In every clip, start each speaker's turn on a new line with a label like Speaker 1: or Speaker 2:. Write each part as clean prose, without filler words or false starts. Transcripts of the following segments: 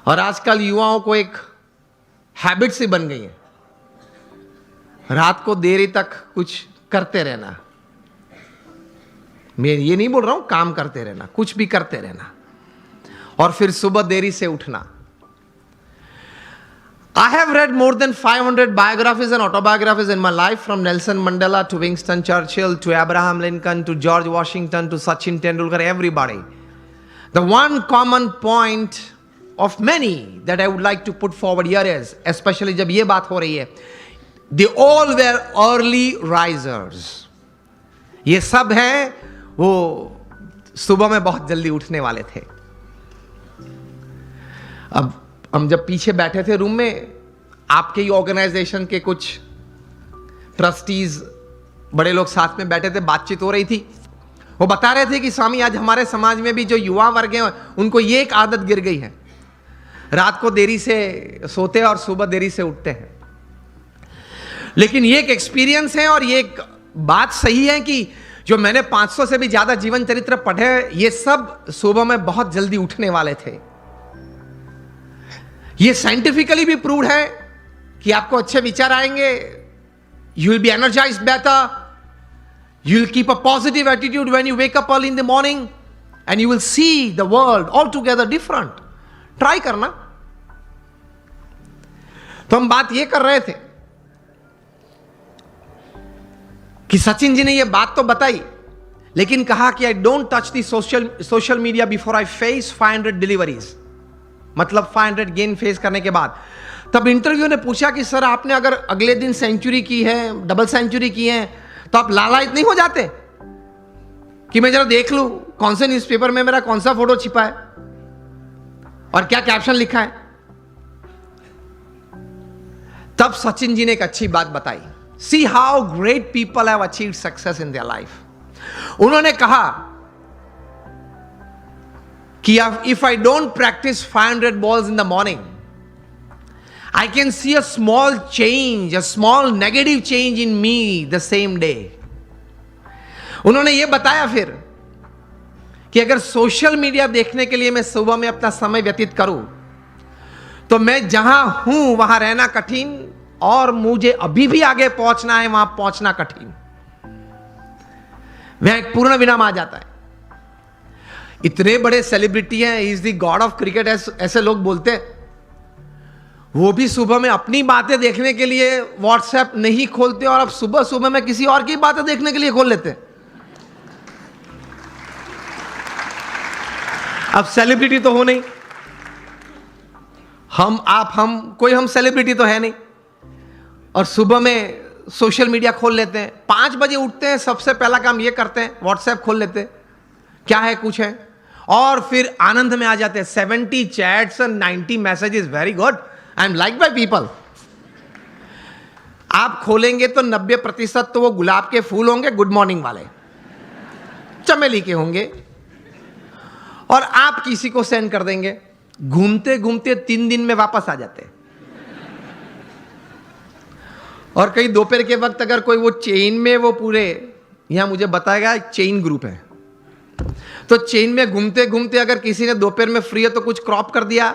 Speaker 1: और आजकल युवाओं को एक हैबिट सी बन गई है, रात को देरी तक कुछ करते रहना। मैं ये नहीं बोल रहा हूं काम करते रहना, कुछ भी करते रहना, और फिर सुबह देरी से उठना। I have read more than 500 biographies and autobiographies in my life, from Nelson Mandela to Winston Churchill to Abraham Lincoln to George Washington to Sachin Tendulkar, everybody. The one common point of many that I would like to put forward here is, especially जब ये बात हो रही है, they all were early risers. ये सब हैं वो सुबह में बहुत जल्दी उठने वाले थे। अब हम जब पीछे बैठे थे रूम में, आपके ही ऑर्गेनाइजेशन के कुछ ट्रस्टीज बड़े लोग साथ में बैठे थे, बातचीत हो रही थी। वो बता रहे थे कि स्वामी आज हमारे समाज में भी जो युवा वर्ग हैं उनको ये एक आदत गिर गई है, रात को देरी से सोते हैं और सुबह देरी से उठते हैं। लेकिन ये एक एक्सपीरियंस है और ये एक बात सही है कि जो मैंने 500 से भी ज्यादा जीवन चरित्र पढ़े, ये सब सुबह में बहुत जल्दी उठने वाले थे। ये साइंटिफिकली भी प्रूव्ड है कि आपको अच्छे विचार आएंगे, you will be energised better, you will keep a positive attitude when you wake up early in the morning and you will see the world all together different. Try करना। तो हम बात ये कर रहे थे कि सचिन जी ने ये बात तो बताई, लेकिन कहा कि I don't touch the social media before I face 500 deliveries, मतलब 500 गेन फेस करने के बाद। तब इंटरव्यू ने पूछा कि सर आपने अगर अगले दिन सेंचुरी की है, डबल सेंचुरी की है, तो आप लालायित नहीं हो जाते कि मैं जरा देख लूं कौन से न्यूज़पेपर में मेरा कौन सा फोटो छिपा है और क्या कैप्शन लिखा है? तब सचिन जी ने एक अच्छी बात बताई। See how great people have achieved success in their life. उन्होंने कहा कि if I don't practice 500 balls in the morning, I can see a small change, a small negative change in me the same day. उन्होंने ये बताया फिर कि अगर social media देखने के लिए मैं सुबह में अपना समय व्यतीत करूं, तो मैं जहां हूं वहां रहना कठिन, और मुझे अभी भी आगे पहुंचना है, वहां पहुंचना कठिन। वह एक पूर्ण विराम आ जाता है। इतने बड़े सेलिब्रिटी हैं, is the God of cricket ऐसे लोग बोलते हैं, वो भी सुबह में अपनी बातें देखने के लिए व्हाट्सएप नहीं खोलते, और अब सुबह सुबह में किसी और की बातें देखने के लिए खोल लेते हैं। अब सेलिब्रिटी तो हो नहीं, हम सेलिब्रिटी तो है नहीं, और सुबह में सोशल मीडिया खोल लेते हैं। 5 बजे उठते हैं, सबसे पहला काम ये करते हैं, व्हाट्सएप खोल लेते हैं, क्या है कुछ है, और फिर आनंद में आ जाते हैं। 70 चैट्स और 90 messages, very good, I am like by people. आप खोलेंगे तो 90% तो वो गुलाब के फूल होंगे, गुड मॉर्निंग वाले, चमेली के होंगे, और आप किसी को सेंड कर देंगे। घूमते घूमते 3 दिन में वापस आ जाते हैं। और कई दोपहर के वक्त अगर कोई वो चेन में, वो पूरे यहां मुझे बताएगा एक चेन ग्रुप है, तो चेन में घूमते घूमते अगर किसी ने दोपहर में फ्री है तो कुछ क्रॉप कर दिया,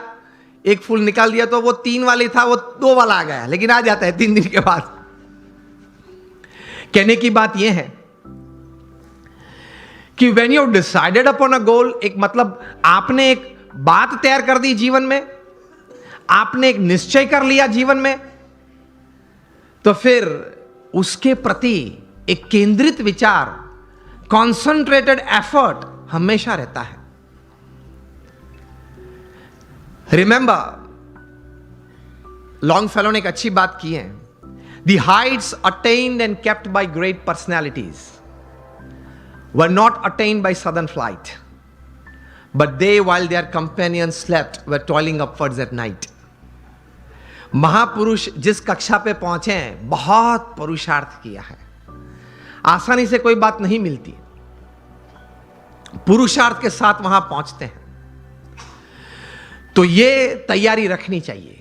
Speaker 1: एक फूल निकाल दिया, तो वो 3 वाली था वो 2 वाला आ गया, लेकिन आ जाता है 3 दिन के बाद। कहने की बात यह है कि when you decided upon a goal, एक मतलब आपने एक बात तैयार कर दी जीवन में, आपने एक निश्चय कर लिया जीवन में, तो फिर उसके प्रति एक केंद्रित विचार, कॉन्सेंट्रेटेड एफर्ट हमेशा रहता है। रिमेंबर, लॉन्गफेलो ने एक अच्छी बात की है, the Heights attend and kept bye great personalities were not attend by sudden flight, but they while their companions slept were toiling upwards at night. महापुरुष जिस कक्षा पे पहुंचे हैं, बहुत पुरुषार्थ किया है। आसानी से कोई बात नहीं मिलती, पुरुषार्थ के साथ वहां पहुंचते हैं। तो ये तैयारी रखनी चाहिए